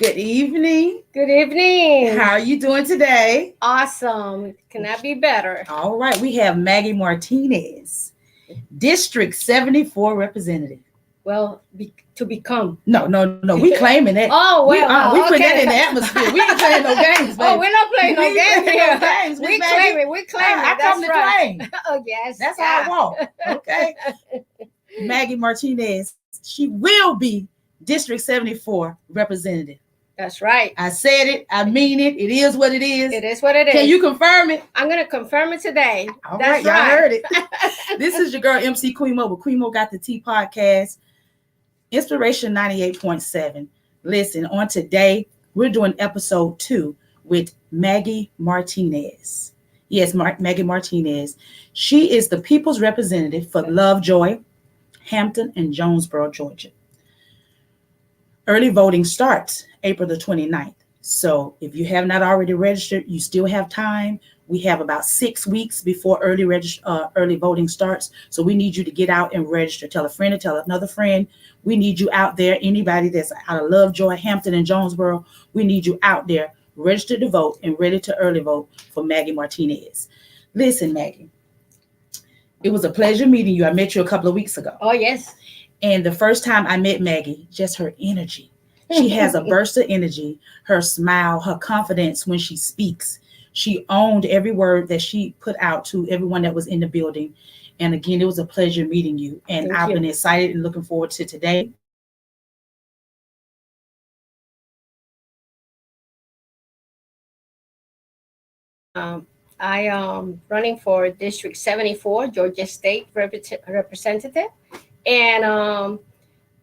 Good evening. Good evening. How are you doing today? Awesome. Cannot be better. All right. We have Maggy Martinez, District 74 representative. Well, to become. No. We claiming it. Oh, well, we put okay. that in the atmosphere. We ain't playing no games, baby. Oh, we're not playing no games here. We claim it. We claim it. I come That's to right. claim. Oh, yes. That's how I walk. Okay. Maggy Martinez, she will be District 74 representative. That's right. I said it. I mean it. It is what it is. It is what it is. Can you confirm it? I'm going to confirm it today. All That's right. Y'all heard it. right. This is your girl, MC QueenMo with QueenMo Got The Tea podcast. Inspiration 98.7. Listen, on today, we're doing episode 2 with Maggy Martinez. Yes, Maggy Martinez. She is the people's representative for Lovejoy, Hampton, and Jonesboro, Georgia. Early voting starts April the 29th. So if you have not already registered, you still have time. We have about 6 weeks before early voting starts. So we need you to get out and register. Tell a friend to tell another friend. We need you out there. Anybody that's out of Lovejoy, Hampton, and Jonesboro, we need you out there registered to vote and ready to early vote for Maggy Martinez. Listen, Maggy, it was a pleasure meeting you. I met you a couple of weeks ago. Oh, yes. And the first time I met Maggy, just her energy. She has a burst of energy, her smile, her confidence when she speaks. She owned every word that she put out to everyone that was in the building. And again, it was a pleasure meeting you. And I've been excited and looking forward to today. I am running for District 74, Georgia State Representative. And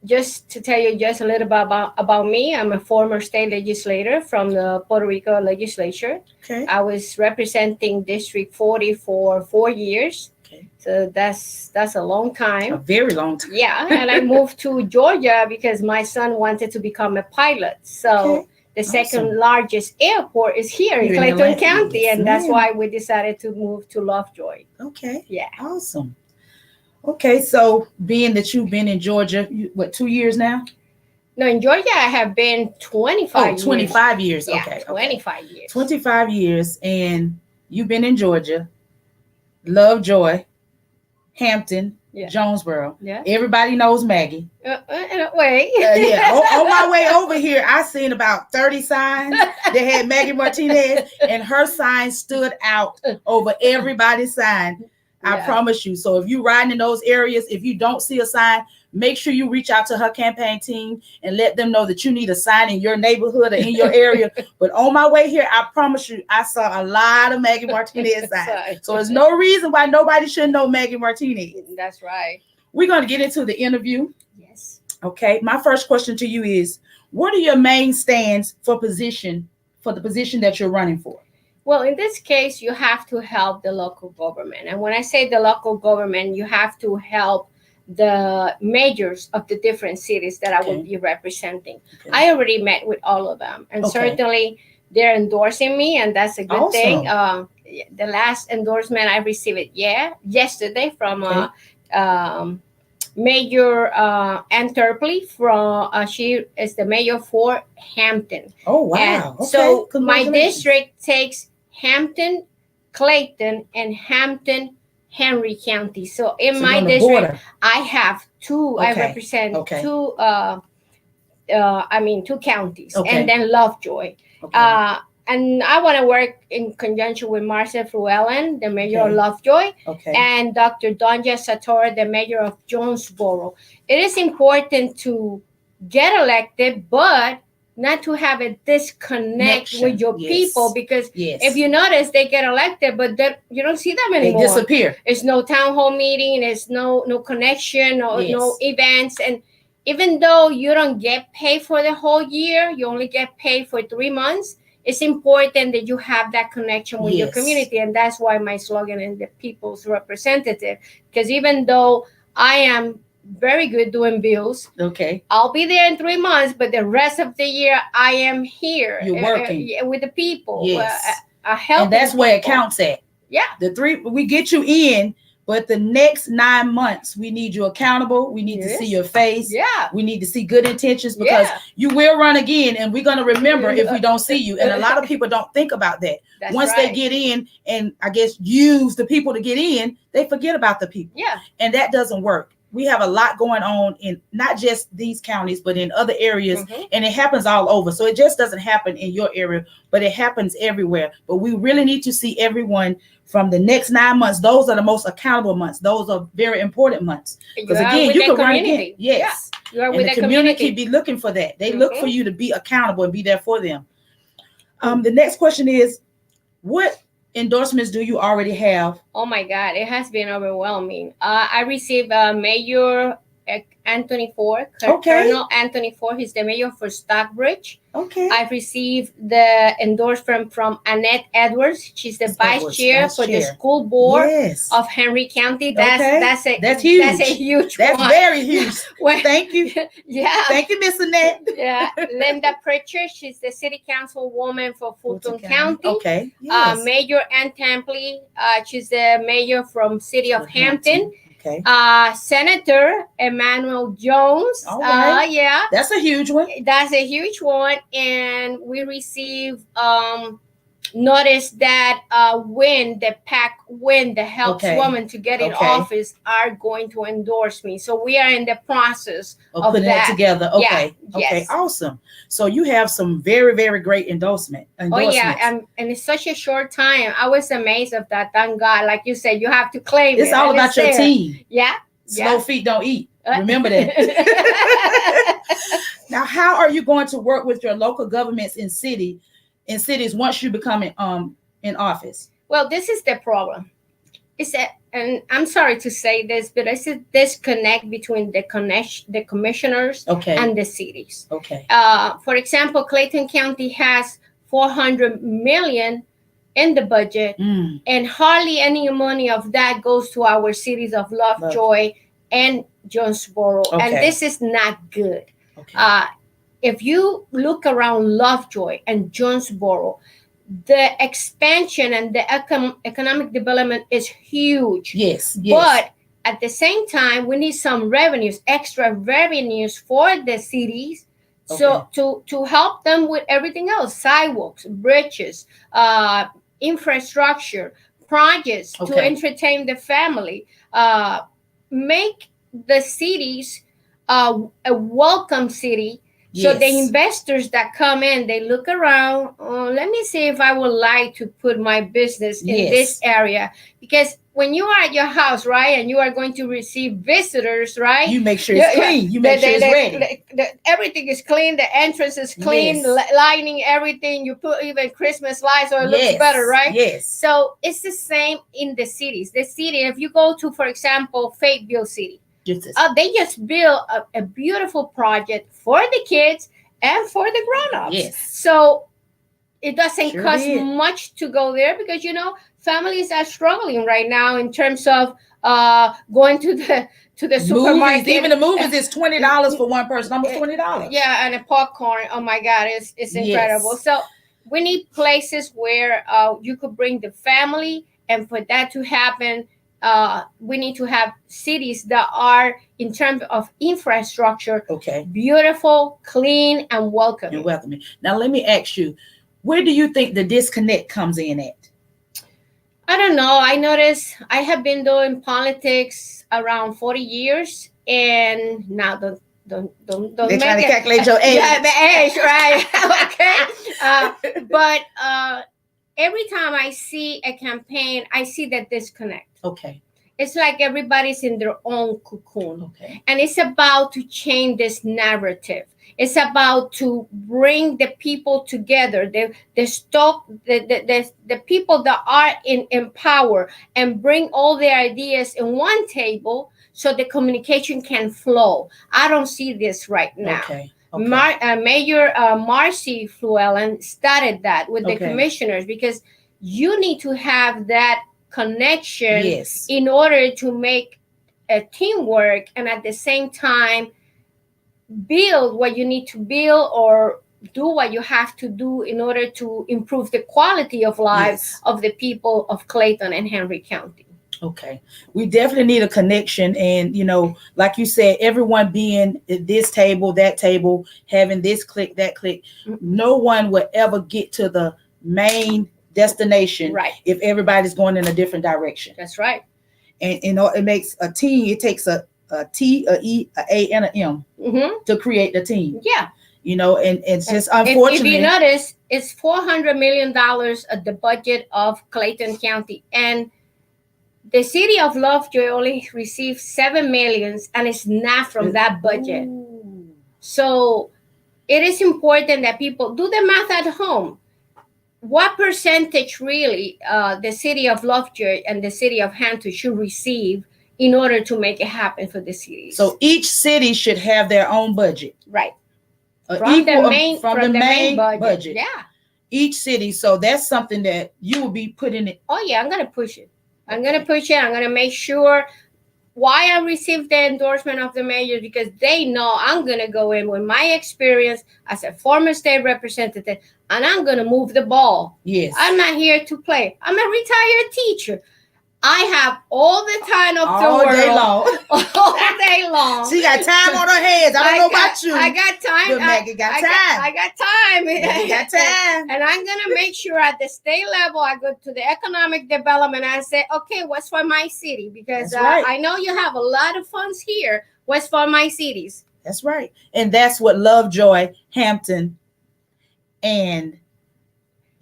just to tell you just a little bit about me, I'm a former state legislator from the Puerto Rico legislature. Okay. I was representing District 40 for 4 years. Okay. So that's a long time. A very long time. Yeah. And I moved to Georgia because my son wanted to become a pilot. So the second largest airport is here in Clayton County. And that's why we decided to move to Lovejoy. Okay. Yeah. Awesome. Okay, so being that you've been in Georgia, 2 years now? No, in Georgia, I have been 25 years. 25 years. Yeah, Okay. 25 years. 25 years, and you've been in Georgia, Lovejoy, Hampton, Jonesboro. Yeah. Everybody knows Maggy. In a way. On my way over here, I seen about 30 signs that had Maggy Martinez, and her sign stood out over everybody's sign. I promise you. So if you're riding in those areas, if you don't see a sign, make sure you reach out to her campaign team and let them know that you need a sign in your neighborhood or in your area. But on my way here, I promise you, I saw a lot of Maggy Martinez signs. So there's no reason why nobody should know Maggy Martinez. That's right. We're going to get into the interview. Yes. Okay. My first question to you is, what are your main stands for the position that you're running for? Well, in this case, you have to help the local government. And when I say the local government, you have to help the mayors of the different cities that I will be representing. Okay. I already met with all of them. And certainly they're endorsing me, and that's a good thing. The last endorsement I received yesterday from Mayor Ann Turpley she is the mayor for Hampton. Oh, wow. And so my district takes Hampton, Clayton, and Hampton, Henry County. So in my district, I have two. I represent two. Two counties, and then Lovejoy. And I want to work in conjunction with Marcel Fruellen, the mayor of Lovejoy, and Dr. Donja Sator, the mayor of Jonesboro. It is important to get elected, but not to have a disconnect with your people, because if you notice, they get elected, but you don't see them anymore. They disappear. There's no town hall meeting. There's no connection, no events. And even though you don't get paid for the whole year, you only get paid for 3 months. It's important that you have that connection with your community. And that's why my slogan is the people's representative. Because even though I am very good doing bills. I'll be there in 3 months, but the rest of the year I am here. You're working with the people. Yes. Helping and that's people. where it counts at. Yeah. We get you in, But the next 9 months, we need you accountable. We need to see your face. Yeah. We need to see good intentions, because you will run again, and we're going to remember if we don't see you. And a lot of people don't think about that. That's Once they get in and I guess use the people to get in, they forget about the people. Yeah. And that doesn't work. We have a lot going on in not just these counties, but in other areas, and it happens all over. So it just doesn't happen in your area, but it happens everywhere. But we really need to see everyone from the next 9 months. Those are the most accountable months. Those are very important months. Because again, you can run again. Yes. Yeah. You are and with the community be looking for that. They look for you to be accountable and be there for them. The next question is, what endorsements do you already have? Oh my God, it has been overwhelming. I received Mayor Anthony Ford, Colonel Anthony Ford. He's the mayor for Stockbridge. Okay. I've received the endorsement from Annette Edwards. She's the vice chair for the school board of Henry County. That's huge. That's a huge That's one. very huge. Thank you. Yeah. Thank you, Miss Annette. Yeah. Linda Pritchard. She's the city councilwoman for Fulton County. Okay. Yes. Mayor Ann Templey. She's the mayor from City of Hampton. Okay. Senator Emmanuel Jones. Yeah. That's a huge one. That's a huge one. And we receive notice that when the helps woman to get in office are going to endorse me. So we are in the process of putting that together. Okay. Yeah. Okay. Yes. Awesome. So you have some very, very great endorsements. Oh yeah. And it's such a short time. I was amazed of that. Thank God. Like you said, you have to claim it's all about your team. Yeah. Slow feet don't eat. Remember that. Now, how are you going to work with your local governments in cities once you become in office? Well, this is the problem. And I'm sorry to say this, but it's a disconnect between the commissioners and the cities. Okay. For example, Clayton County has $400 million in the budget, and hardly any money of that goes to our cities of Lovejoy and Jonesboro. And this is not good. Okay. If you look around Lovejoy and Jonesboro, the expansion and the economic development is huge. Yes. But at the same time, we need some extra revenues for the cities. So to help them with everything else, sidewalks, bridges, infrastructure, projects to entertain the family, make the cities a welcome city. So the investors that come in, they look around. Let me see if I would like to put my business in this area. Because when you are at your house, right, and you are going to receive visitors, right? You make sure it's clean. You make sure it's ready. Everything is clean. The entrance is clean. Lighting, everything. You put even Christmas lights, so it looks better, right? Yes. So it's the same in the cities. The city, if you go to, for example, Fayetteville City, they just built a beautiful project for the kids and for the grown-ups. Yes. So it doesn't cost much to go there because, families are struggling right now in terms of going to the supermarket. Movies, even the movies is $20 for one person, almost $20. Yeah, and a popcorn. Oh my God, it's incredible. So we need places where you could bring the family, and for that to happen, we need to have cities that are, in terms of infrastructure, beautiful, clean, and welcoming. You're welcoming. Now, let me ask you, where do you think the disconnect comes in at? I don't know. I noticed I have been doing politics around 40 years, and now don't They're trying to calculate your age. Yeah, the age, right? Okay. But every time I see a campaign, I see that disconnect. Okay. It's like everybody's in their own cocoon. Okay. And it's about to change this narrative. It's about to bring the people together, the people that are in power, and bring all their ideas in one table so the communication can flow. I don't see this right now. Okay. Mayor Marcy Fluellen started that with the commissioners, because you need to have that connection in order to make a teamwork, and at the same time build what you need to build or do what you have to do in order to improve the quality of life of the people of Clayton and Henry County. Okay. We definitely need a connection. And, like you said, everyone being at this table, that table, having this click, that click, no one will ever get to the main destination if everybody's going in a different direction. That's right. And, it makes a team, it takes a T, a E, a A, and a M to create the team. Yeah. And it's just unfortunately. If you notice, it's $400 million at the budget of Clayton County. And the city of Lovejoy only received $7 million, and it's not from that budget. Ooh. So it is important that people do the math at home. What percentage really the city of Lovejoy and the city of Hampton should receive in order to make it happen for the cities? So each city should have their own budget. Right. From the main budget. Yeah. Each city. So that's something that you will be putting it. Oh, yeah. I'm going to push it. I'm going to make sure why I received the endorsement of the mayor, because they know I'm going to go in with my experience as a former state representative, and I'm going to move the ball. Yes. I'm not here to play. I'm a retired teacher. I have all the time of the world. All day long. She got time on her hands. I don't know about you. I got time. But Maggie got time. I got time. Maggie got time. And I'm going to make sure at the state level, I go to the economic development and say, okay, what's for my city? Because right. I know you have a lot of funds here. What's for my cities? That's right. And that's what Lovejoy, Hampton, and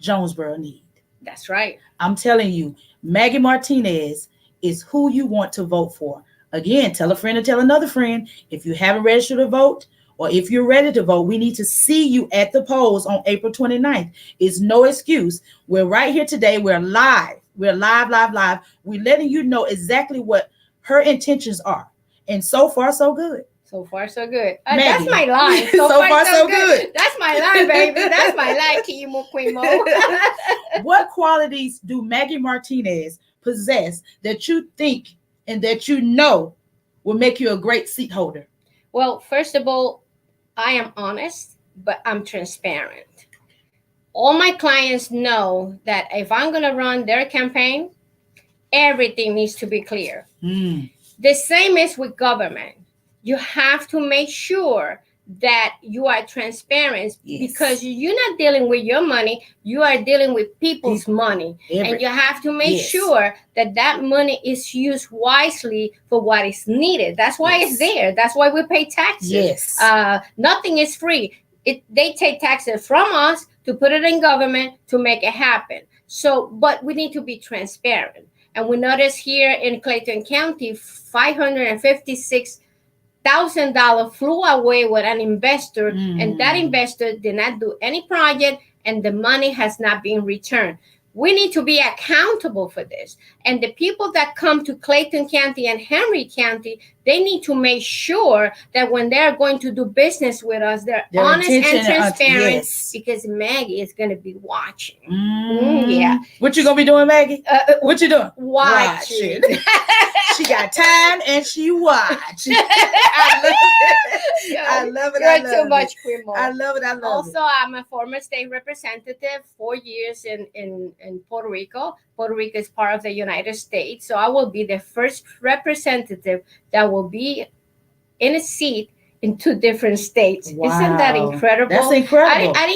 Jonesboro need. That's right. I'm telling you, Maggy Martinez is who you want to vote for. Again, tell a friend and tell another friend. If you haven't registered to vote, or if you're ready to vote, we need to see you at the polls on April 29th. It's no excuse. We're right here today. We're live. We're live. We're letting you know exactly what her intentions are. And so far, so good. So far, so good. That's my line. So far, so good. That's my line, baby. That's my line, QueenMo. What qualities do Maggy Martinez possess that you think and that you know will make you a great seat holder? Well, first of all, I am honest, but I'm transparent. All my clients know that if I'm going to run their campaign, everything needs to be clear. The same is with government. You have to make sure that you are transparent, because you're not dealing with your money. You are dealing with people's money. And you have to make sure that that money is used wisely for what is needed. That's why it's there. That's why we pay taxes. Nothing is free. They take taxes from us to put it in government to make it happen. So, but we need to be transparent. And we notice here in Clayton County, $556,000 flew away with an investor, and that investor did not do any project, and the money has not been returned. We need to be accountable for this. And the people that come to Clayton County and Henry County, they need to make sure that when they're going to do business with us, they're honest and transparent, because Maggy is going to be watching. Yeah. What you going to be doing, Maggy? What you doing? Watching. She got time and she watch. I love it. You're too much, QueenMo. I love it. Also, I'm a former state representative, 4 years in Puerto Rico. Puerto Rico is part of the United States. So I will be the first representative that will be in a seat in 2 different states. Wow. Isn't that incredible? That's incredible. I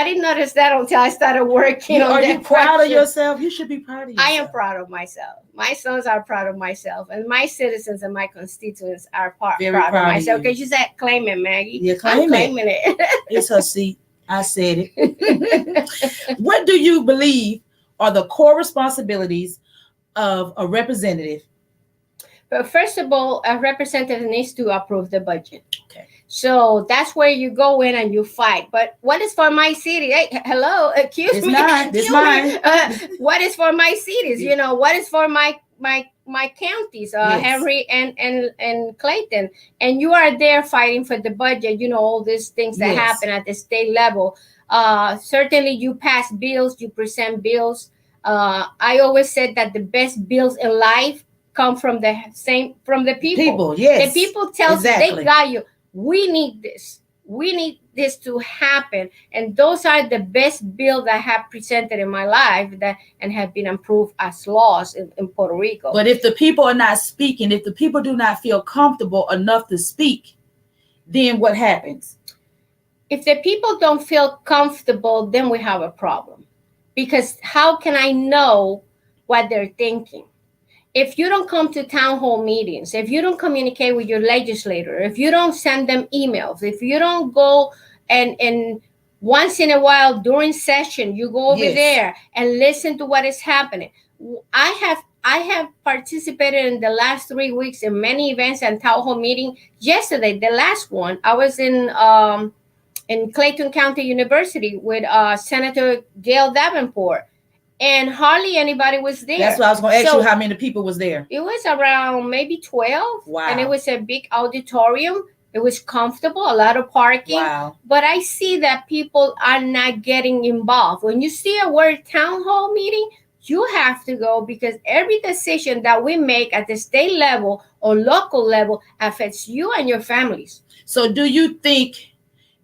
didn't notice that until I started working. Are you proud of yourself? You should be proud of yourself. I am proud of myself. My sons are proud of myself, and my citizens and my constituents are proud of myself. Because you said claim it, Maggy. Yeah, I'm claiming it. It's her seat. I said it. What do you believe are the core responsibilities of a representative? But first of all, a representative needs to approve the budget. Okay. So that's where you go in and you fight. But what is for my city? Hey, hello, excuse me. It's mine. What is for my cities? You know, what is for my counties, Henry and Clayton, and you are there fighting for the budget. You know, all these things that happen at the state level. Certainly, you pass bills, you present bills. I always said that the best bills in life come from the people. Yes. The people tell you they got you. We need this. We need this to happen. And those are the best bills I have presented in my life and have been approved as laws in Puerto Rico. But if the people are not speaking, if the people do not feel comfortable enough to speak, then what happens? If the people don't feel comfortable, then we have a problem. Because how can I know what they're thinking? If you don't come to town hall meetings, if you don't communicate with your legislator, if you don't send them emails, if you don't go and once in a while during session, you go over there and listen to what is happening. I have participated in the last 3 weeks in many events and town hall meeting. Yesterday, the last one, I was in Clayton County University with Senator Gail Davenport. And hardly anybody was there. That's what I was going to ask you, how many people was there? It was around maybe 12. Wow. And it was a big auditorium. It was comfortable, a lot of parking. Wow. But I see that people are not getting involved. When you see a word town hall meeting, you have to go, because every decision that we make at the state level or local level affects you and your families. So do you think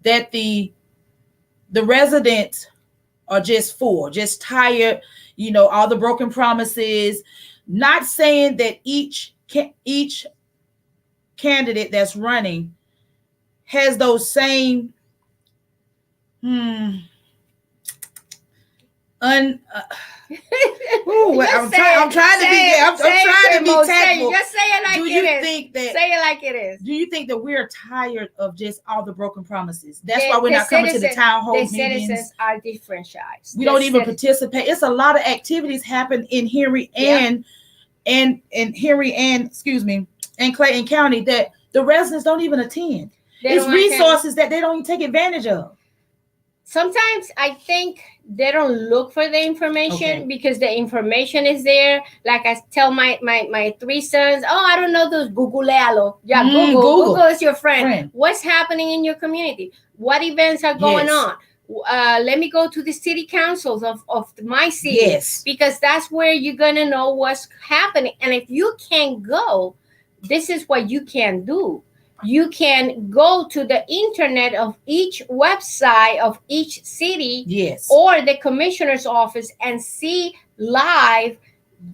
that the residents are just full, just tired, all the broken promises? Not saying that each candidate that's running has those same I'm trying to be tactful. Just say it like it is. Say it like it is. Do you think that we're tired of just all the broken promises? That's why we're not coming to the town hall meetings. The citizens are disfranchised. We don't even participate. It's a lot of activities happen in Henry and Clayton County that the residents don't even attend. It's resources that they don't even take advantage of. Sometimes I think they don't look for the information because the information is there. Like I tell my 3 sons, I don't know those, Googlealo. Yeah, Google is your friend. What's happening in your community? What events are going on? Let me go to the city councils of my city, because that's where you're going to know what's happening. And if you can't go, this is what you can do. You can go to the internet of each website of each city or the commissioner's office and see live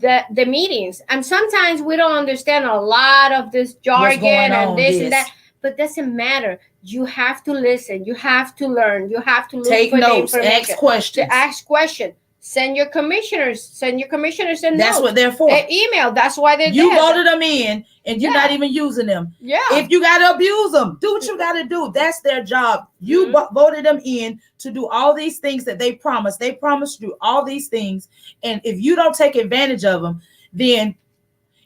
the meetings. And sometimes we don't understand a lot of this jargon and this and that, but it doesn't matter. You have to listen. You have to learn. You have to look take for notes, the information. Ask questions. Send your commissioners a note. That's what they're for. Email. That's why they're You voted them in, and you're not even using them. Yeah. If you got to abuse them, do what you got to do. That's their job. You voted them in to do all these things that they promised. They promised to do all these things. And if you don't take advantage of them, then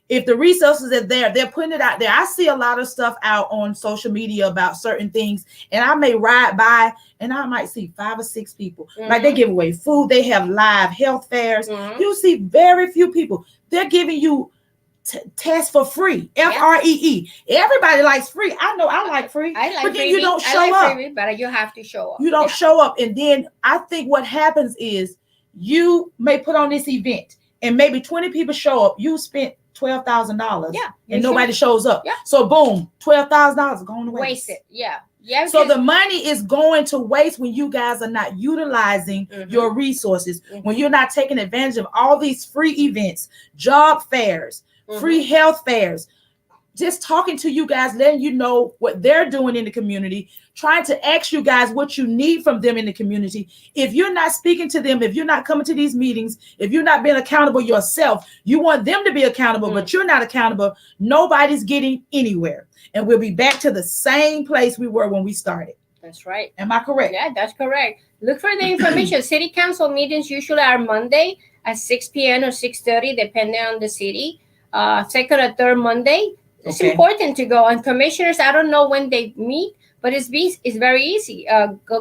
if the resources are there, they're putting it out there. I see a lot of stuff out on social media about certain things, and I may ride by and I might see 5 or 6 people. Like they give away food. They have live health fairs. You see very few people. They're giving you tests for free. FREE. Everybody likes free. I know I like free. I like but then freebie. you don't show up. Freebie, but you have to show up. You don't show up. And then I think what happens is you may put on this event and maybe 20 people show up. You spent $12,000 and nobody shows up. So boom, $12,000 going to waste. Wasted. So the money is going to waste when you guys are not utilizing your resources, when you're not taking advantage of all these free events, job fairs, free health fairs. Just talking to you guys, letting you know what they're doing in the community, trying to ask you guys what you need from them in the community. If you're not speaking to them, if you're not coming to these meetings, if you're not being accountable yourself, you want them to be accountable, but you're not accountable, nobody's getting anywhere. And we'll be back to the same place we were when we started. That's right. Am I correct? Yeah, that's correct. Look for the information. City council meetings usually are Monday at 6 p.m. or 6:30, depending on the city. Second or third Monday. It's important to go. And commissioners, I don't know when they meet, but it's very easy.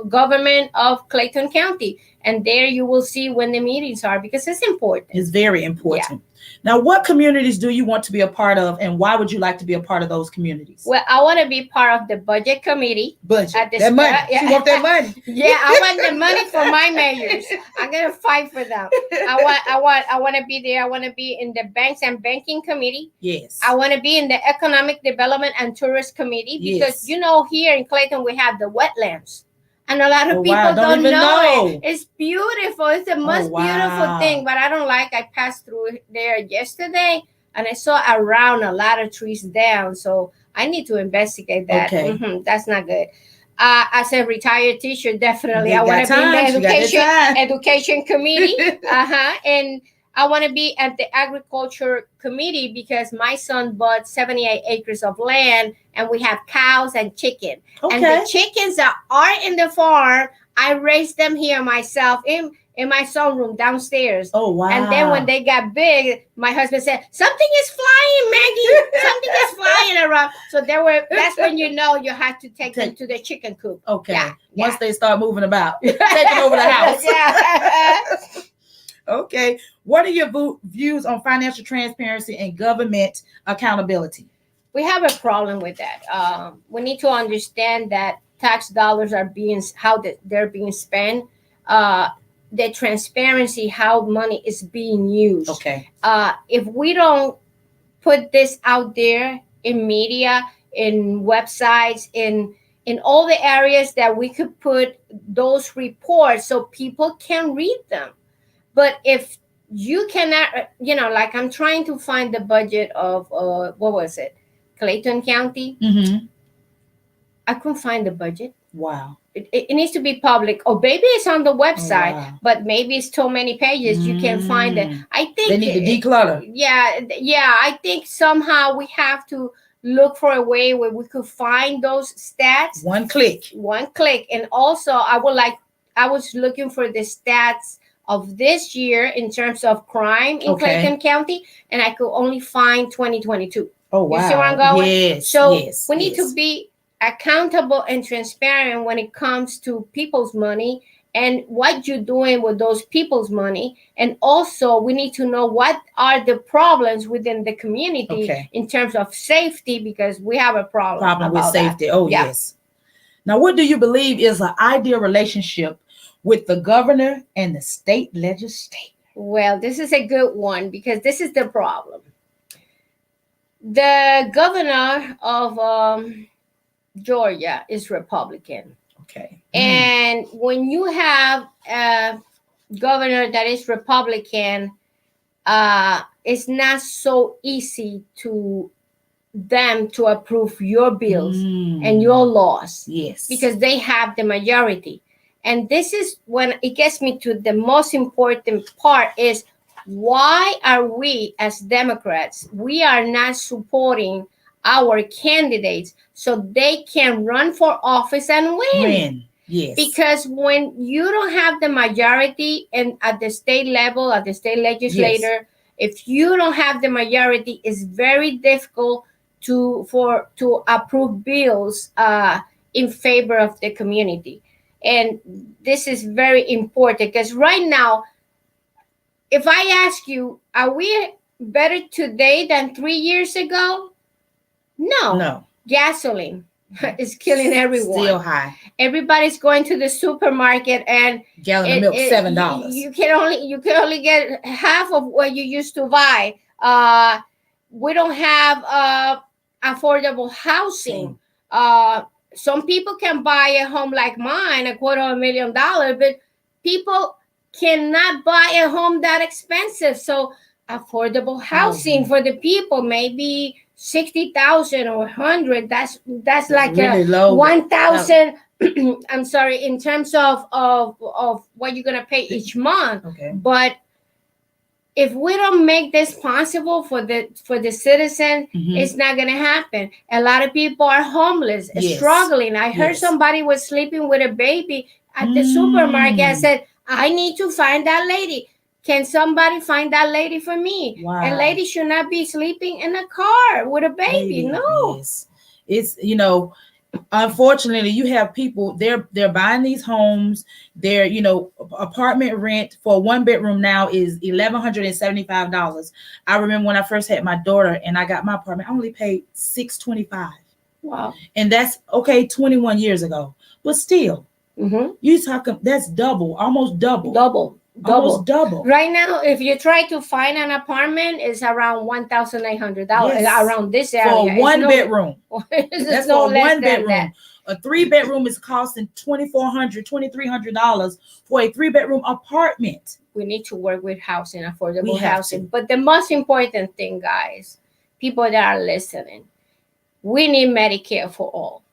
Government of Clayton County. And there you will see when the meetings are, because it's important. It's very important. Now, what communities do you want to be a part of, and why would you like to be a part of those communities? Well, I want to be part of the budget committee. That money. You want that money? Yeah, I want the money for my mayors. I'm gonna fight for them. I want to be there. I want to be in the banks and banking committee. Yes. I want to be in the economic development and tourist committee, because here in Clayton, we have the wetlands. And a lot of people wow. don't even know it. It's beautiful. It's the most beautiful wow. thing, but I don't like. I passed through there yesterday and I saw around a lot of trees down. So I need to investigate that. Okay. That's not good. As a retired teacher, definitely You I want got to be in time. the You got education committee. And I want to be at the agriculture committee because my son bought 78 acres of land and we have cows and chicken. Okay. And the chickens that are in the farm, I raised them here myself in my sunroom downstairs. Oh, wow. And then when they got big, my husband said, something is flying, Maggie. Something is flying around. So that's when you know you have to take them to the chicken coop. Okay. Yeah, Once they start moving about, taking over the house. Yeah. Okay. What are your views on financial transparency and government accountability? We have a problem with that. We need to understand that tax dollars are they're being spent. The transparency, how money is being used. Okay. If we don't put this out there in media, in websites, in all the areas that we could put those reports so people can read them. But if you cannot, like I'm trying to find the budget of, what was it? Clayton County. Mm-hmm. I couldn't find the budget. Wow. It needs to be public. Or maybe it's on the website, wow. But maybe it's too many pages. You can't find it. I think they need to declutter. Yeah. I think somehow we have to look for a way where we could find those stats. One click. And also I was looking for the stats of this year in terms of crime in Clayton County, and I could only find 2022. Oh, wow. You see where I'm going? Yes. So we need to be accountable and transparent when it comes to people's money and what you're doing with those people's money. And also we need to know what are the problems within the community in terms of safety, because we have a problem with safety. That. Oh, yes. Now, what do you believe is an ideal relationship with the governor and the state legislature? Well, this is a good one because this is the problem. The governor of Georgia is Republican. Okay. And when you have a governor that is Republican, it's not so easy to them to approve your bills and your laws. Yes. Because they have the majority. And this is when it gets me to the most important part is why are we as Democrats, we are not supporting our candidates so they can run for office and win. Yes. Because when you don't have the majority and at the state level, at the state legislature, if you don't have the majority, it's very difficult to approve bills in favor of the community. And this is very important because right now, if I ask you, are we better today than 3 years ago? No. Gasoline is killing everyone. Still high. Everybody's going to the supermarket and gallon of milk $7. You can only get half of what you used to buy. We don't have affordable housing. Some people can buy a home like mine, $250,000, but people cannot buy a home that expensive. So affordable housing for the people, maybe 60,000 or 100. That's like really low. 1,000. I'm sorry, in terms of what you're gonna pay each month. Okay. But if we don't make this possible for the citizen, it's not gonna happen. A lot of people are homeless, struggling. I heard somebody was sleeping with a baby at the supermarket. I said, I need to find that lady. Can somebody find that lady for me? Wow. A lady should not be sleeping in a car with a baby. No. Yes. It's, unfortunately, you have people, they're buying these homes. They're, apartment rent for a 1-bedroom now is $1,175. I remember when I first had my daughter and I got my apartment, I only paid $625. Wow. And that's 21 years ago. But still, you talking, that's almost double. Almost double. Right now, if you try to find an apartment, it's around $1,800 around this area. For a 1-bedroom. That's for a 1-bedroom. A 3-bedroom is costing $2,400, $2,300 for a 3-bedroom apartment. We need to work with housing, affordable housing. But the most important thing, guys, people that are listening, we need Medicare for all.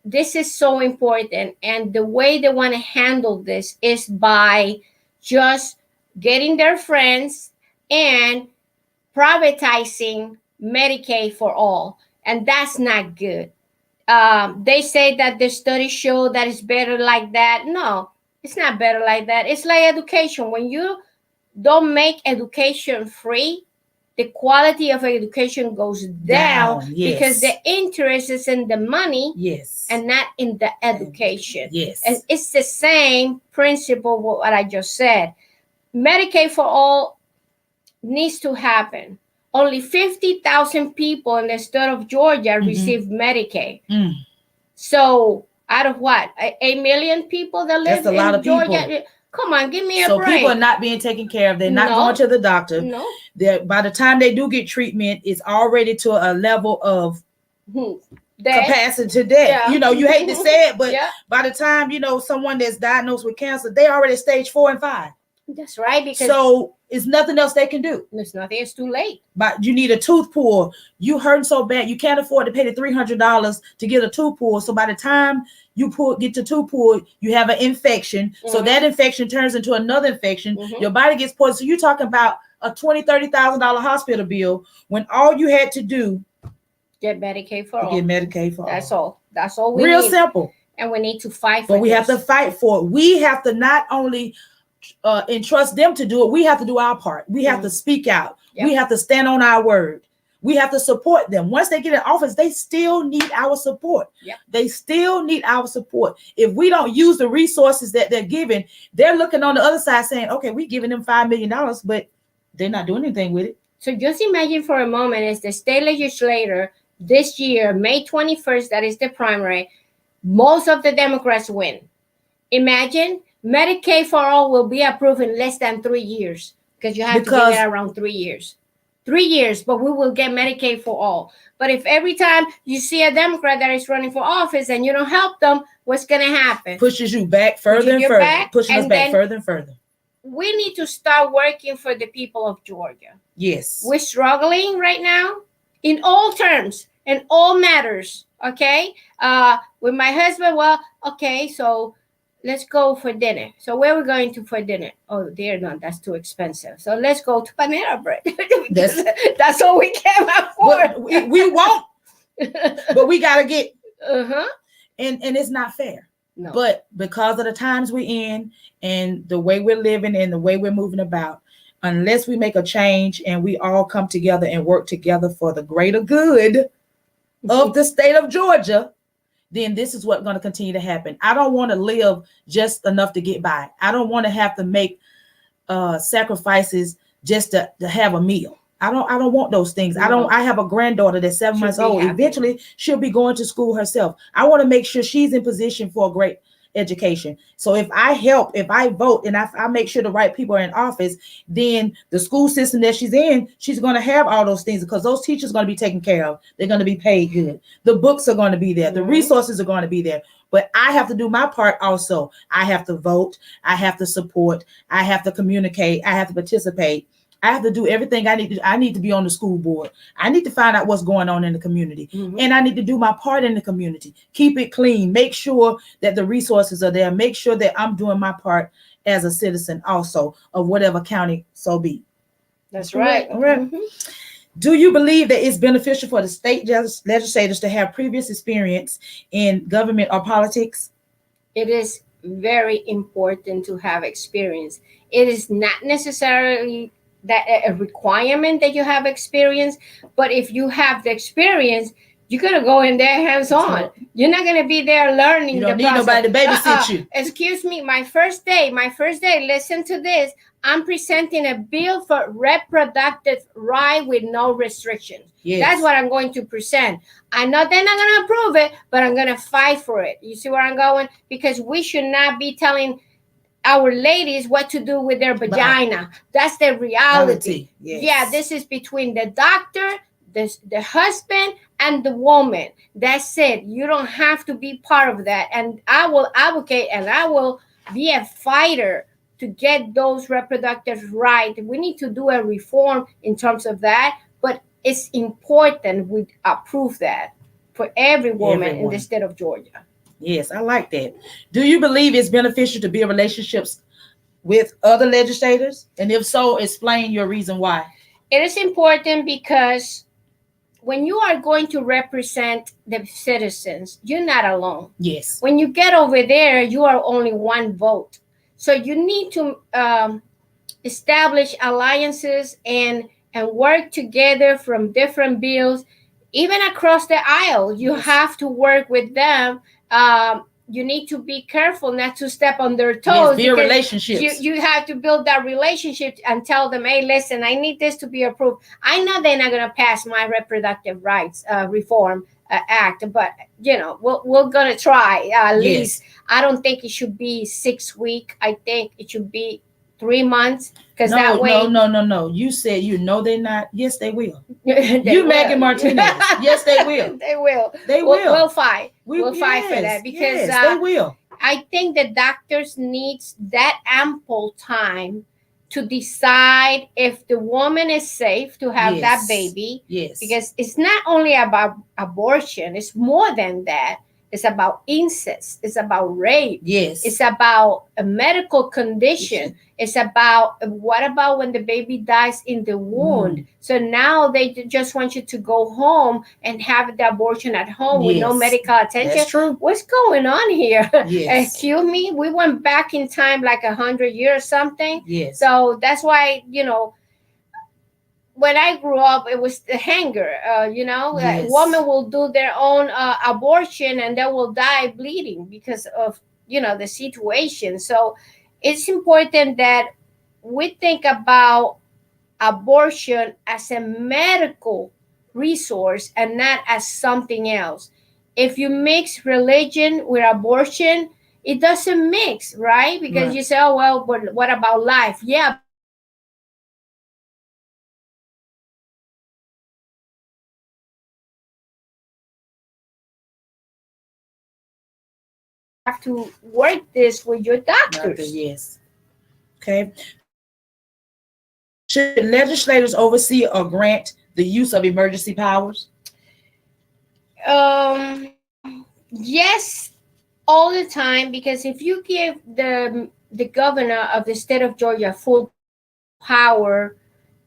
This is so important. And the way they want to handle this is by just getting their friends and privatizing Medicaid for all. And that's not good. They say that the studies show that it's better like that. No, it's not better like that. It's like education. When you don't make education free, the quality of education goes down yes. because the interest is in the money, yes, and not in the education. Yes. And it's the same principle what I just said. Medicaid for all needs to happen. Only 50,000 people in the state of Georgia receive Medicaid. So out of what? 8 million people that live in Georgia? People. Come on, give me a break. So people are not being taken care of. They're not going to the doctor. No. By the time they do get treatment, it's already to a level of capacity to death. Yeah. You know, you hate to say it, but by the time, you know, someone that's diagnosed with cancer, they already stage 4 and 5. That's right. Because so it's nothing else they can do. There's nothing. It's too late. But you need a tooth pull. You hurting so bad, you can't afford to pay the $300 to get a tooth pull. So by the time you get your tooth pulled, you have an infection. So that infection turns into another infection. Your body gets poisoned. So you're talking about a $20,000-$30,000 hospital bill when all you had to do get Medicaid for all. Get Medicaid for all. That's all. That's all we Real need. simple. And we need to fight for it. But we have to fight for it. We have to not only entrust them to do it, we have to do our part. We have to speak out. We have to stand on our word. We have to support them. Once they get in office, they still need our support. They still need our support. If we don't use the resources that they're giving, they're looking on the other side saying, okay, we're giving them $5 million, but they're not doing anything with it. So just imagine for a moment, as the state legislator this year, May 21st, that is the primary, most of the Democrats win. Imagine Medicaid for all will be approved in less than 3 years because you have to give it around 3 years. 3 years, but we will get Medicaid for all. But if every time you see a Democrat that is running for office and you don't help them, what's going to happen? Pushes you back further and further. Pushing us back further and further. We need to start working for the people of Georgia. Yes. We're struggling right now in all terms and all matters. Okay. With my husband, well, okay, so let's go for dinner. So where are we going to for dinner? Oh, dear, no, that's too expensive. So let's go to Panera Bread. That's all we can afford. We won't, but we got to get. And it's not fair. No. But because of the times we're in and the way we're living and the way we're moving about, unless we make a change and we all come together and work together for the greater good of the state of Georgia, then this is what's going to continue to happen. I don't want to live just enough to get by. I don't want to have to make sacrifices just to have a meal. I don't want those things. No. I have a granddaughter that's 7 months old. Happy. Eventually, she'll be going to school herself. I want to make sure she's in position for a great education. So if I help, if I vote, and I make sure the right people are in office, then the school system that she's in, she's going to have all those things because those teachers are going to be taken care of. They're going to be paid good. The books are going to be there. The resources are going to be there. But I have to do my part also. I have to vote. I have to support. I have to communicate. I have to participate. I have to do everything I need to. I need to be on the school board. I need to find out what's going on in the community. And I need to do my part in the community. Keep it clean. Make sure that the resources are there. Make sure that I'm doing my part as a citizen also of whatever county so be. That's right. All right. Do you believe that it's beneficial for the state legislators to have previous experience in government or politics? It is very important to have experience. It is not necessarily that a requirement that you have experience, but if you have the experience, you're gonna go in there hands on. You're not gonna be there learning. You don't need nobody to babysit you. Excuse me, my first day, listen to this. I'm presenting a bill for reproductive right with no restrictions. Yes. That's what I'm going to present. I know they're not gonna approve it, but I'm gonna fight for it. You see where I'm going? Because we should not be telling our ladies what to do with their vagina. That's the reality. Yes. Yeah, this is between the doctor, the husband and the woman. That's it. You don't have to be part of that. And I will advocate and I will be a fighter to get those reproductive rights. We need to do a reform in terms of that, but it's important we approve that for every woman in the state of Georgia. Yes, I like that. Do you believe it's beneficial to build relationships with other legislators? And if so, explain your reason why. It is important because when you are going to represent the citizens, you're not alone. Yes. When you get over there, you are only one vote. So you need to establish alliances and work together from different bills, even across the aisle. You have to work with them. You need to be careful not to step on their toes. Build relationships. You have to build that relationship and tell them, hey, listen, I need this to be approved. I know they're not going to pass my reproductive rights reform act, but we're going to try at least. I don't think it should be 6 weeks. I think it should be 3 months, because that way. No. You said they're not. Yes, they will. Maggy Martinez. Yes, they will. They will. We'll fight. We'll fight for that, because they will. I think the doctors needs that ample time to decide if the woman is safe to have that baby. Yes. Because it's not only about abortion, it's more than that. It's about incest. It's about rape. Yes. It's about a medical condition. It's about what about when the baby dies in the womb? So now they just want you to go home and have the abortion at home with no medical attention. That's true. What's going on here? Yes. Excuse me? We went back in time like 100 years or something. Yes. So that's why, when I grew up, it was the hanger. Women will do their own abortion and they will die bleeding because of the situation. So it's important that we think about abortion as a medical resource and not as something else. If you mix religion with abortion, it doesn't mix, right? Because you say, oh, well, but what about life? Yeah. Have to work this with your doctors. Yes. Okay. Should legislators oversee or grant the use of emergency powers? Yes, all the time, because if you give the governor of the state of Georgia full power,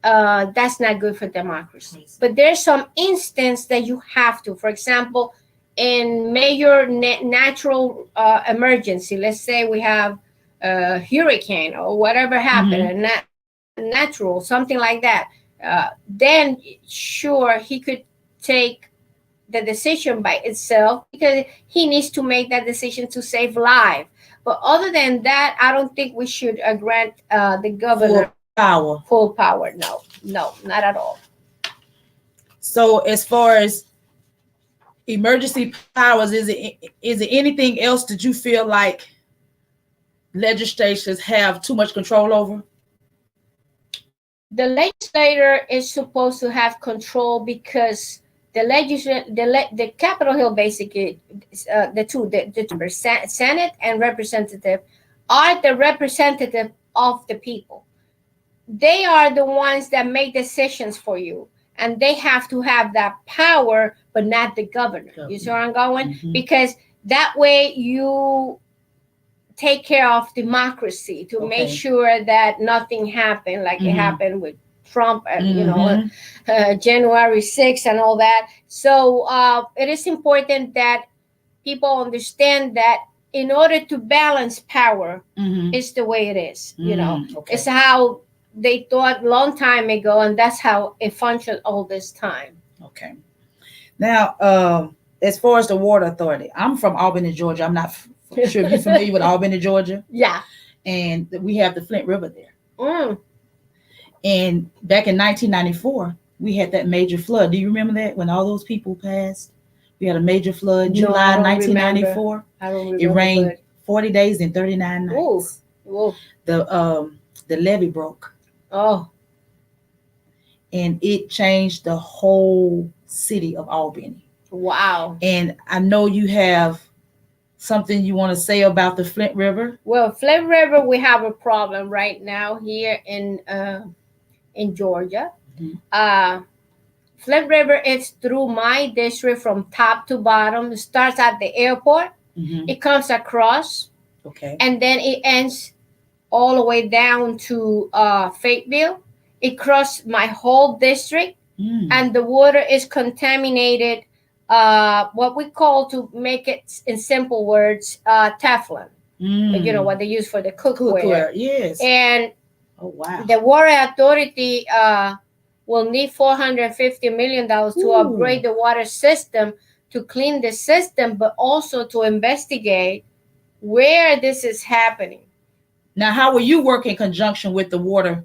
that's not good for democracy. But there's some instance that you have to. For example, in major natural emergency, let's say we have a hurricane or whatever happened, natural, something like that, then sure, he could take the decision by itself, because he needs to make that decision to save life. But other than that, I don't think we should grant the governor full power. No, not at all. So as far as emergency powers, is it anything else that you feel like legislators have too much control over? The legislator is supposed to have control, because the Capitol Hill, basically, the members, Senate and representative, are the representative of the people. They are the ones that make decisions for you, and they have to have that power, but not the governor. You see where I'm going? Because that way you take care of democracy to make sure that nothing happened like it happened with Trump, January 6th and all that. So it is important that people understand that in order to balance power, it's the way it is. It's how they thought long time ago, and that's how it functioned all this time. Okay. Now, as far as the Water Authority, I'm from Albany, Georgia. I'm not sure if you're familiar with Albany, Georgia. Yeah. And we have the Flint River there. And back in 1994, we had that major flood. Do you remember that, when all those people passed? We had a major flood, July 1994. I don't remember. It rained 40 days and 39 nights. Ooh. The levee broke. Oh. and it changed the whole city of Albany. Wow. And I know you have something you want to say about the Flint River. Well, Flint River, we have a problem right now here in Georgia. Mm-hmm. Flint River is through my district from top to bottom. It starts at the airport. Mm-hmm. It comes across. Okay. And then it ends all the way down to Fayetteville. It crossed my whole district. And the water is contaminated, what we call, to make it in simple words, Teflon. You know what they use for the cookware. Yes. And the Water Authority will need $450 million to upgrade the water system, to clean the system, but also to investigate where this is happening. Now, how will you work in conjunction with the water?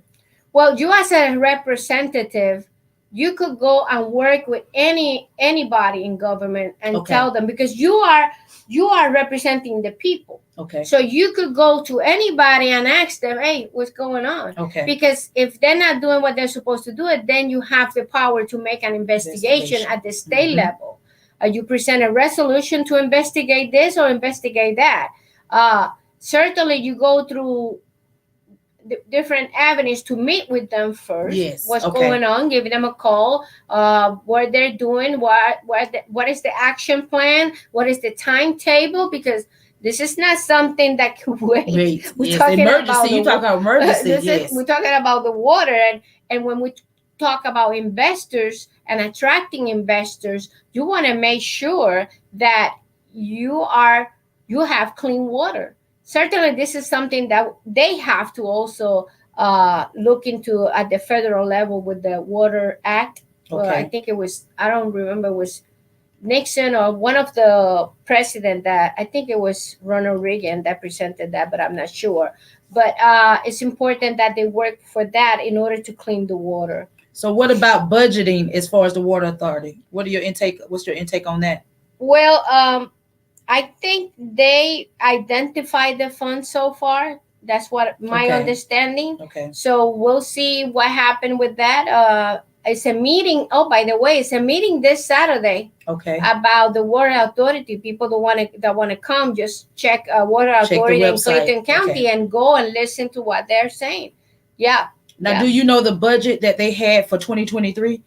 Well, you as a representative, you could go and work with anybody in government and tell them, because you are representing the people. Okay. So you could go to anybody and ask them, hey, what's going on? Okay. Because if they're not doing what they're supposed to do, then you have the power to make an investigation at the state level. You present a resolution to investigate this or investigate that. Certainly, you go through different avenues to meet with them first. Yes. What's going on? Give them a call. What they're doing. What is the action plan? What is the timetable? Because this is not something that can wait. We're talking emergency. You talk about emergency. Yes. We're talking about the water, and when we talk about investors and attracting investors, you want to make sure that you have clean water. Certainly, this is something that they have to also look into at the federal level with the Water Act. Well, I think it was, I don't remember, it was Nixon or one of the president that, I think it was Ronald Reagan that presented that, but I'm not sure. But it's important that they work for that in order to clean the water. So what about budgeting as far as the Water Authority? What's your intake on that? Well, I think they identified the funds so far. That's what my understanding. Okay. So we'll see what happened with that. It's a meeting. Oh, by the way, it's a meeting this Saturday. Okay. About the Water Authority. People that want to come, just check Water Authority in Clayton County and go and listen to what they're saying. Yeah. Now, do you know the budget that they had for 2023?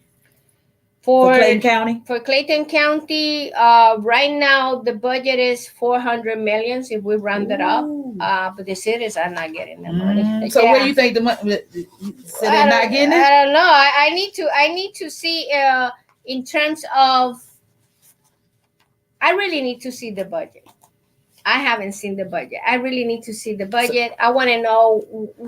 For Clayton County? For Clayton County, right now the budget is $400 million if we round it up. But the cities are not getting the money. So where do you think the money? So they're not getting it? I don't know. I need to see in terms of. I really need to see the budget. I haven't seen the budget. I really need to see the budget. I want to know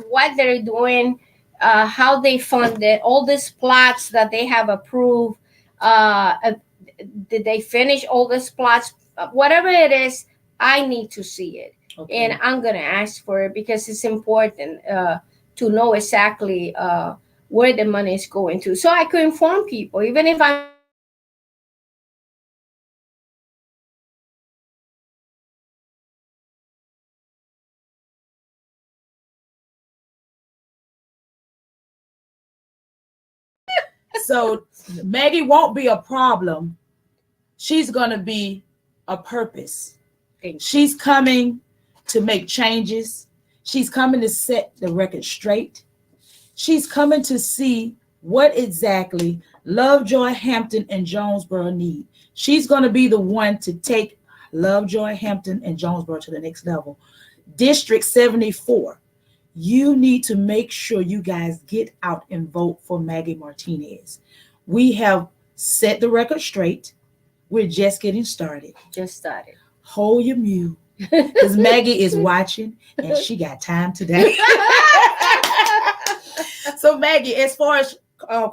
what they're doing, how they fund it, all these plots that they have approved. Did they finish all these plots? Whatever it is, I need to see it. Okay. And I'm going to ask for it because it's important to know exactly where the money is going to. So I could inform people, even if I'm So Maggie won't be a problem. She's going to be a purpose. She's coming to make changes. She's coming to set the record straight. She's coming to see what exactly Lovejoy, Hampton, and Jonesboro need. She's going to be the one to take Lovejoy, Hampton, and Jonesboro to the next level. District 74. You need to make sure you guys get out and vote for Maggy Martinez. We have set the record straight. We're just getting started. Hold your mule, because Maggy is watching and she got time today. So Maggy, as far as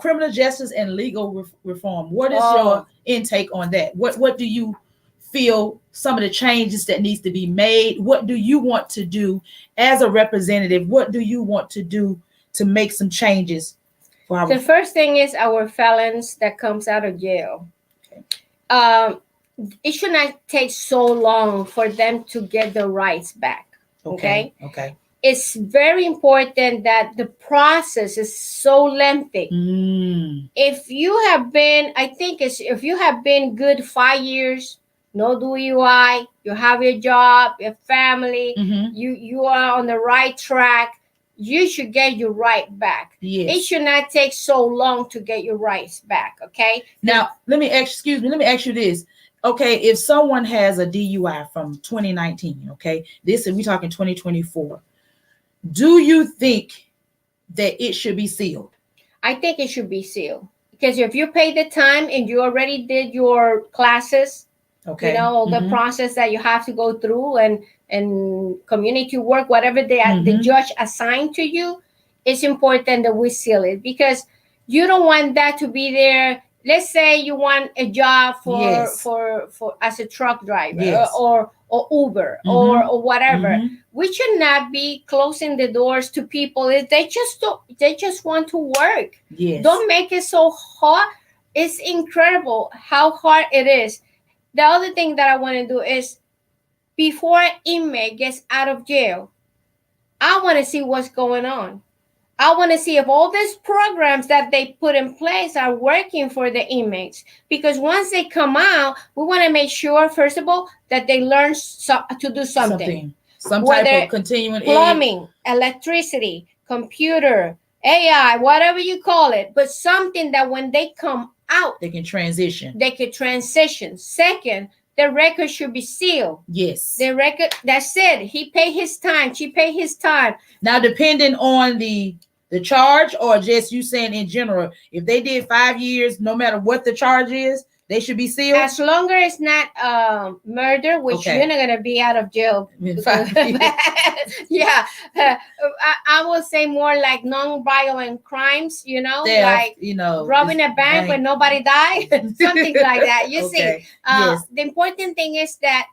criminal justice and legal reform, what is your intake on that? What do you feel some of the changes that needs to be made? What do you want to do as a representative? What do you want to do to make some changes for our? The first thing is our felons that comes out of jail. Okay. It should not take so long for them to get their rights back. Okay. it's very important that the process is so lengthy. If you have been, I think it's, if you have been good 5 years, no DUI, you have your job, your family, you are on the right track, you should get your right back. Yes. It should not take so long to get your rights back. Okay. Now, let me ask you this. Okay, if someone has a DUI from 2019, okay, this is, we talking 2024. Do you think that it should be sealed? I think it should be sealed because if you pay the time and you already did your classes, okay, you know, all the process that you have to go through and community work, whatever the judge assigned to you, it's important that we seal it because you don't want that to be there. Let's say you want a job for as a truck driver or Uber or whatever. We should not be closing the doors to people. They just want to work. Yes. Don't make it so hard. It's incredible how hard it is. The other thing that I want to do is before an inmate gets out of jail, I want to see what's going on. I want to see if all these programs that they put in place are working for the inmates. Because once they come out, we want to make sure, first of all, that they learn to do something. Some type of continuing plumbing, electricity, computer, AI, whatever you call it. But something that when they come out, they can transition. Second, the record should be sealed. Yes. The record, that's it. He paid his time. She paid his time. Now, depending on the charge, or just you saying in general, if they did 5 years, no matter what the charge is, they should be sealed? As long as it's not murder, which you're not going to be out of jail. Yeah. I will say more like non-violent crimes, you know, like, you know, robbing a bank when nobody died, something like that. You see, yes. The important thing is that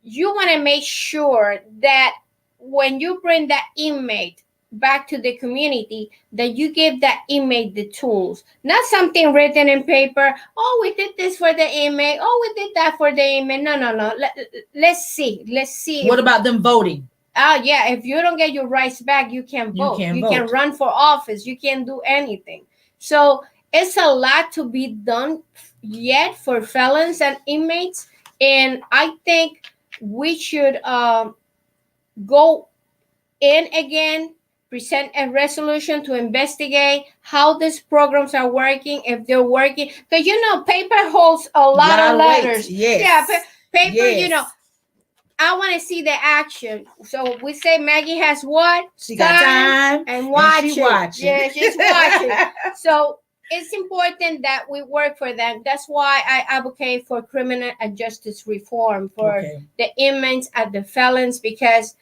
you want to make sure that when you bring that inmate back to the community, that you give that inmate the tools, not something written in paper. Oh, we did this for the inmate. Oh, we did that for the inmate. No. Let's see. What about them voting? Oh, yeah. If you don't get your rights back, you can't vote. You can run for office. You can't do anything. So it's a lot to be done yet for felons and inmates. And I think we should go in again, present a resolution to investigate how these programs are working, if they're working. Because, you know, paper holds a lot of letters. Yes. Yeah, paper, yes. You know, I want to see the action. So we say Maggie has what? She got time and watching. She's watching. Yeah, she's watching. So it's important that we work for them. That's why I advocate for criminal and justice reform for the inmates and the felons, because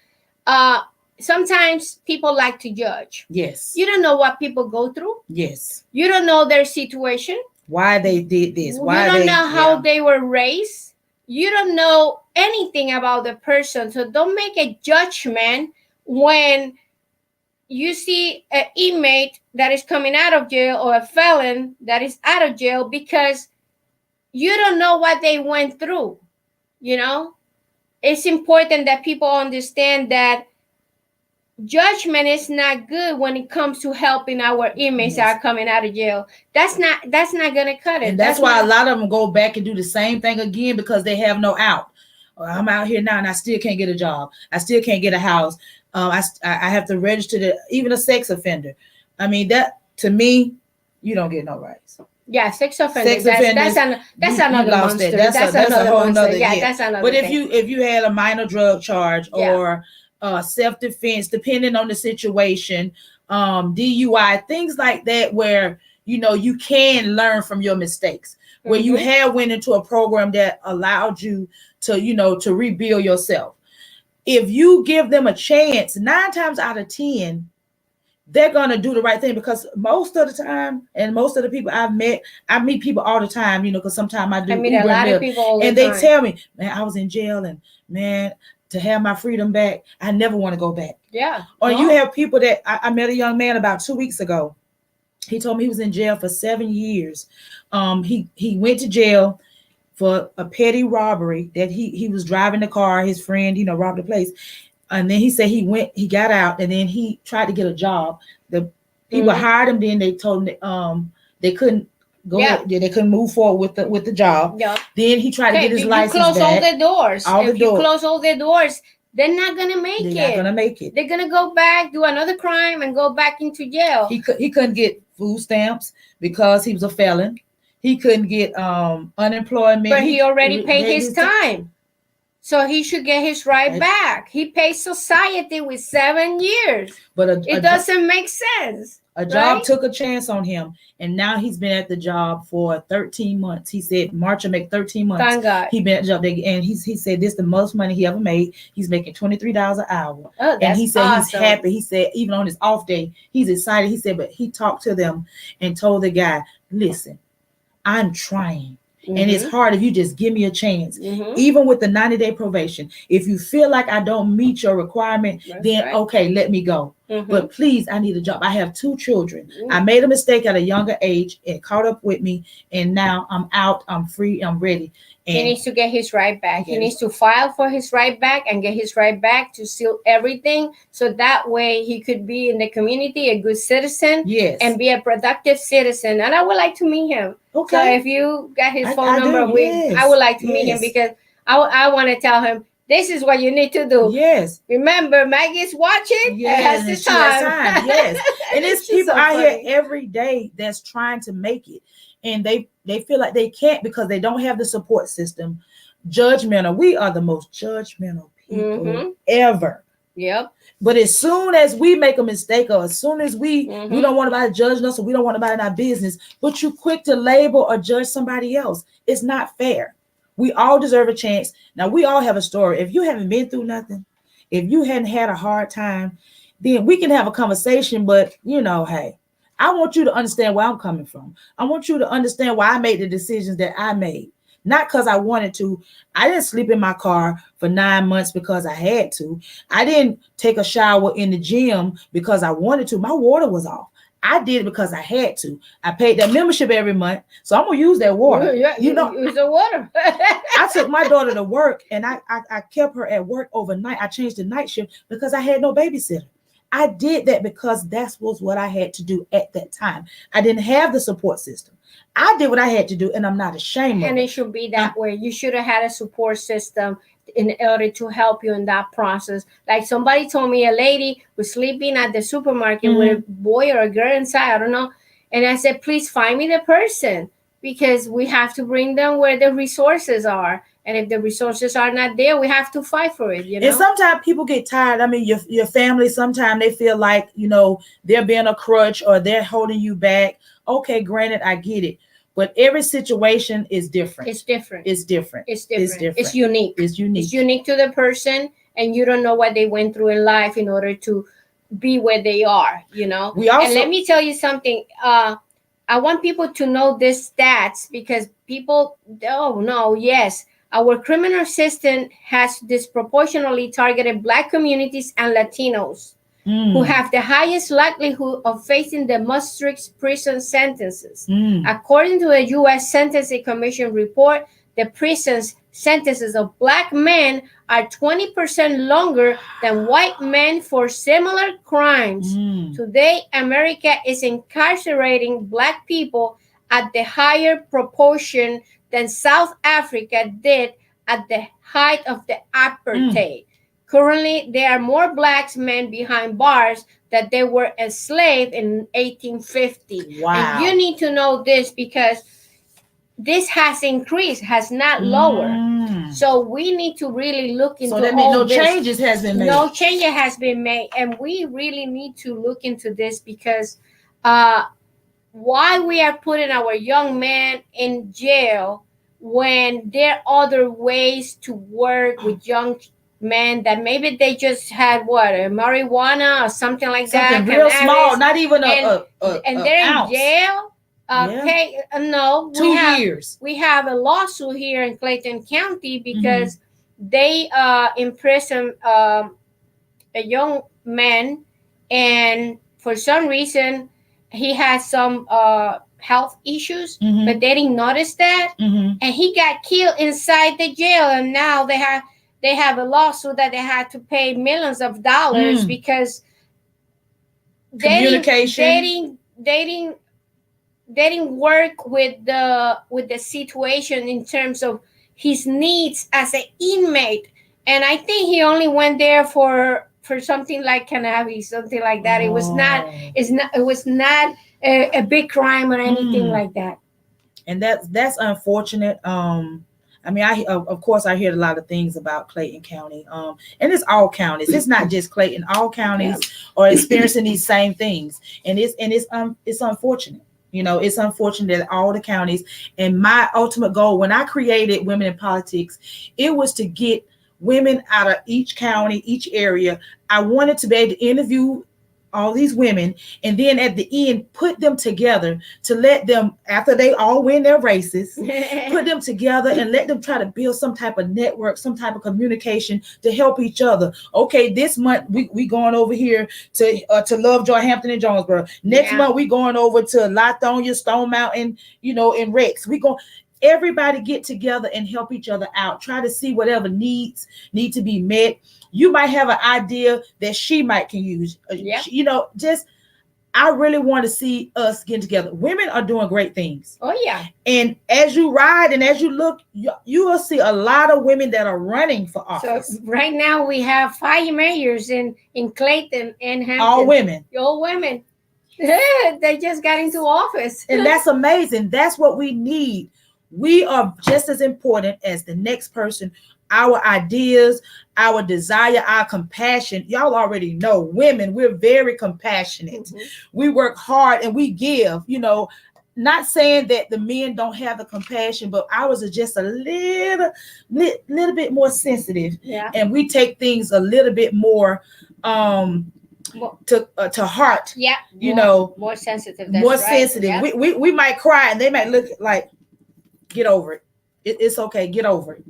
sometimes people like to judge. Yes. You don't know what people go through. Yes. You don't know their situation. Why they did this. Why you don't know how they were raised. You don't know anything about the person. So don't make a judgment when you see an inmate that is coming out of jail or a felon that is out of jail, because you don't know what they went through. You know, it's important that people understand that judgment is not good when it comes to helping our inmates that are coming out of jail. That's not gonna cut it. And that's why a lot of them go back and do the same thing again, because they have no out. I'm out here now and I still can't get a job. I still can't get a house. I have to register even a sex offender. I mean, that to me, you don't get no rights. Yeah, sex offenders. That's another monster. That's a whole nother. Yeah, that's another. But if you had a minor drug charge or self-defense, depending on the situation, DUI, things like that, where you know you can learn from your mistakes, where you have went into a program that allowed you to, you know, to rebuild yourself. If you give them a chance, 9 times out of 10, they're gonna do the right thing, because most of the time, and most of the people I meet people all the time, you know, because sometimes I meet a lot of people all the time. And they tell me, man, I was in jail, and man, to have my freedom back, I never want to go back. Yeah. Or you have people that I met a young man about 2 weeks ago. He told me he was in jail for 7 years. He went to jail for a petty robbery, that he was driving the car. His friend, you know, robbed the place. And then he said he got out, and then he tried to get a job. The people hired him. Then they told him they couldn't go ahead. They couldn't move forward with the job. Yeah. Then he tried to get his license close back. all the doors. If you close all the doors, they're not gonna make it. They're not gonna make it. They're gonna go back, do another crime, and go back into jail. He couldn't get food stamps because he was a felon. He couldn't get unemployment. But he already paid his time. So he should get his right back. He paid society with 7 years. But it doesn't make sense. A job took a chance on him, and now he's been at the job for 13 months. He said March will make 13 months. Thank God. He been at the job, and he said this is the most money he ever made. He's making $23 an hour. Oh, that's and he said awesome. He's happy. He said even on his off day, he's excited. He said, but he talked to them and told the guy, listen, I'm trying. And it's hard if you just give me a chance. Even with the 90-day probation, if you feel like I don't meet your requirement, then okay, let me go. But please, I need a job. I have 2 children. I made a mistake at a younger age. It caught up with me, and now I'm out. I'm free. I'm ready. And he needs to get his right back. He needs to file for his right back and get his right back to seal everything, so that way he could be in the community a good citizen. Yes. And be a productive citizen. And I would like to meet him. Okay. So if you got his phone number, I would like to meet him, because I want to tell him, this is what you need to do. Yes. Remember, Maggy's watching. Yes. Has the time. Yes. And it's people out here every day that's trying to make it, and they feel like they can't because they don't have the support system. Judgmental. We are the most judgmental people ever. Yep. But as soon as we make a mistake, or as soon as we don't want anybody judging us, or we don't want anybody in our business, but you're quick to label or judge somebody else. It's not fair. We all deserve a chance. Now, we all have a story. If you haven't been through nothing, if you hadn't had a hard time, then we can have a conversation. But, hey, I want you to understand where I'm coming from. I want you to understand why I made the decisions that I made. Not because I wanted to. I didn't sleep in my car for 9 months because I had to. I didn't take a shower in the gym because I wanted to. My water was off. I did it because I had to. I paid that membership every month, so I'm gonna use that water. Yeah, use the water. I took my daughter to work, and I kept her at work overnight. I changed the night shift because I had no babysitter. I did that because that was what I had to do at that time. I didn't have the support system. I did what I had to do, and I'm not ashamed of it. And it should be that way. You should have had a support system in order to help you in that process. Like somebody told me, a lady was sleeping at the supermarket with a boy or a girl inside, I don't know. And I said, please find me the person, because we have to bring them where the resources are. And if the resources are not there, we have to fight for it, And sometimes people get tired. I mean, your family, sometimes they feel like, they're being a crutch or they're holding you back. Okay, granted, I get it. But every situation is different. It's different. It's different. It's different. It's different. It's unique. It's unique. It's unique to the person, and you don't know what they went through in life in order to be where they are, And let me tell you something. I want people to know this stats, because people, our criminal system has disproportionately targeted Black communities and Latinos, who have the highest likelihood of facing the most strict prison sentences. According to a U.S. Sentencing Commission report, the prison sentences of Black men are 20% longer than white men for similar crimes. Today, America is incarcerating Black people at the higher proportion than South Africa did at the height of the apartheid. Currently, there are more Black men behind bars than there were enslaved in 1850. Wow. And you need to know this, because this has increased, has not lowered. So we need to really look into that means no changes has been made. No changes has been made. And we really need to look into this, because why we are putting our young men in jail when there are other ways to work with young men that maybe they just had a marijuana or something like something that. Real small, not even and they're ounce. in jail. No, 2 years. We have a lawsuit here in Clayton County because they imprisoned a young man, and for some reason he had some health issues, but they didn't notice that, and he got killed inside the jail, and now they they have a lawsuit that they had to pay millions of dollars because communication, they didn't work with the situation in terms of his needs as an inmate. And I think he only went there for something like cannabis, something like that. It was not a big crime or anything like that. And that's unfortunate. I mean, of course I hear a lot of things about Clayton County, and it's all counties. It's not just Clayton. All counties are experiencing these same things, and it's unfortunate. You know, it's unfortunate that all the counties. And my ultimate goal when I created Women in Politics, it was to get women out of each county, each area. I wanted to be able to interview all these women, and then at the end put them together to let them, after they all win their races, put them together and let them try to build some type of network, some type of communication to help each other. Okay, this month we going over here to Lovejoy, Hampton, and Jonesboro. Next month we going over to Lithonia, Stone Mountain, in Rex. We going. Everybody get together and help each other out. Try to see whatever needs need to be met. You might have an idea that she might can use. Just I really want to see us get together. Women are doing great things. Oh yeah. And as you ride and as you look, you will see a lot of women that are running for office. So right now we have 5 mayors in Clayton and Hampton. All women. All women. They just got into office. And that's amazing. That's what we need. We are just as important as the next person. Our ideas, our desire, our compassion. Y'all already know women, we're very compassionate. We work hard and we give, not saying that the men don't have the compassion, but ours are just a little bit more sensitive. Yeah. And we take things a little bit more to heart. Yeah. More sensitive. That's more right. sensitive. Yeah. We might cry and they might look like, get over it. It's okay. Get over it,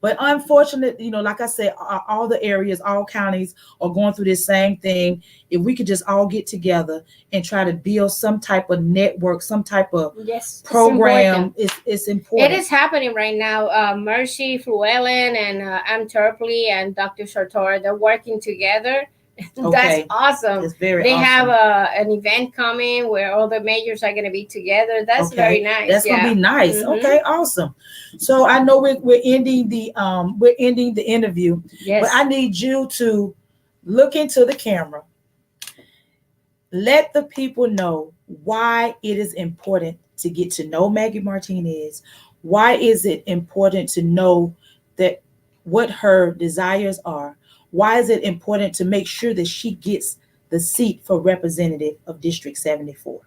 But unfortunately, like I said, all the areas, all counties are going through this same thing. If we could just all get together and try to build some type of network, some type of program, it's important. It is happening right now. Mercy Fluellen and Am Terpley and Dr. Sartor, they're working together. That's awesome. It's very they awesome. Have an event coming where all the majors are going to be together. That's very nice. That's gonna be nice. Okay, awesome. So I know we're ending the interview. Yes. But I need you to look into the camera. Let the people know why it is important to get to know Maggy Martinez. Why is it important to know that what her desires are? Why is it important to make sure that she gets the seat for representative of District 74?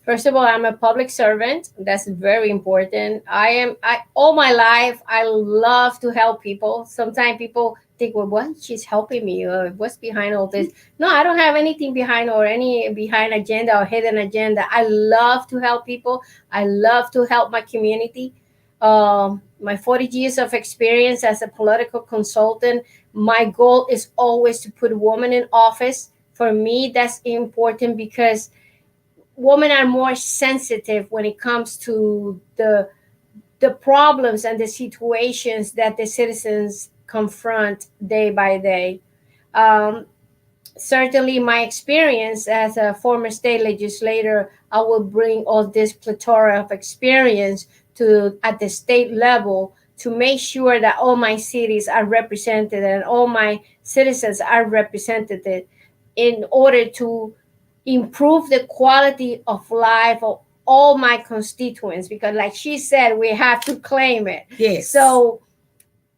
First of all, I'm a public servant. That's very important. All my life, I love to help people. Sometimes people think, well, what? She's helping me. What's behind all this? No, I don't have anything behind or any behind agenda or hidden agenda. I love to help people. I love to help my community. My 40 years of experience as a political consultant, my goal is always to put women in office. For me, that's important because women are more sensitive when it comes to the problems and the situations that the citizens confront day by day. Certainly, my experience as a former state legislator, I will bring all this plethora of experience at the state level to make sure that all my cities are represented and all my citizens are represented in order to improve the quality of life of all my constituents. Because like she said, we have to claim it. Yes. So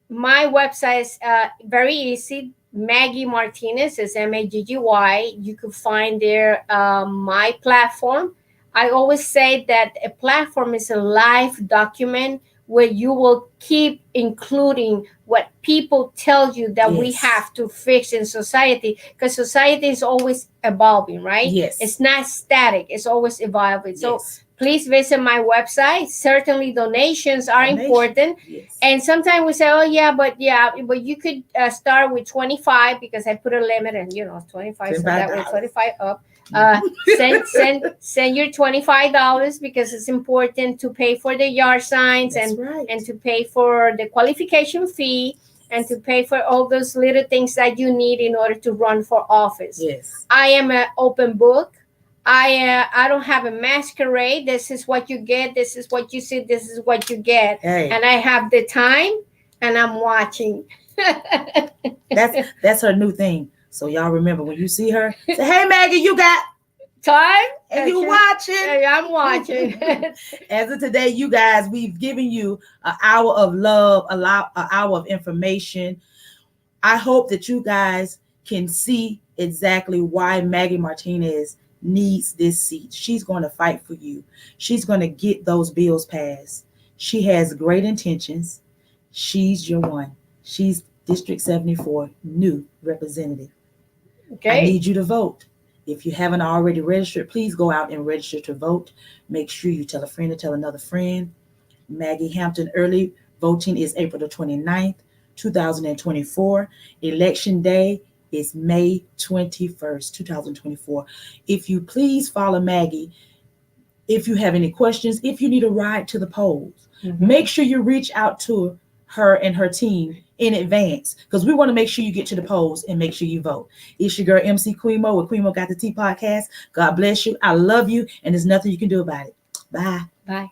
my website is very easy. Maggy Martinez is Maggy. You could find there my platform. I always say that a platform is a live document where you will keep including what people tell you that we have to fix in society, because society is always evolving, right? Yes. It's not static. It's always evolving. So please visit my website. Certainly donations are important. Yes. And sometimes we say, but you could start with 25 because I put a limit and 25, so that way 25 up. Send your $25 because it's important to pay for the yard signs and to pay for the qualification fee and to pay for all those little things that you need in order to run for office. Yes. I am an open book. I don't have a masquerade. This is what you get. This is what you see. This is what you get. Hey. And I have the time, and I'm watching. That's her new thing. So y'all remember when you see her, say, "Hey Maggie, you got time?" And you watching? Yeah, I'm watching. As of today, you guys, we've given you an hour of love, an hour of information. I hope that you guys can see exactly why Maggie Martinez needs this seat. She's going to fight for you. She's going to get those bills passed. She has great intentions. She's your one. She's District 74 new representative. Okay. I need you to vote. If you haven't already registered, please go out and register to vote. Make sure you tell a friend to tell another friend. Maggie Hampton early voting is April the 29th, 2024. Election day is May 21st, 2024. If you please follow Maggie, if you have any questions, if you need a ride to the polls, make sure you reach out to her and her team in advance, because we want to make sure you get to the polls and make sure you vote. It's your girl MC QueenMo with QueenMo Got The Tea podcast. God bless you. I love you, and there's nothing you can do about it. Bye. Bye.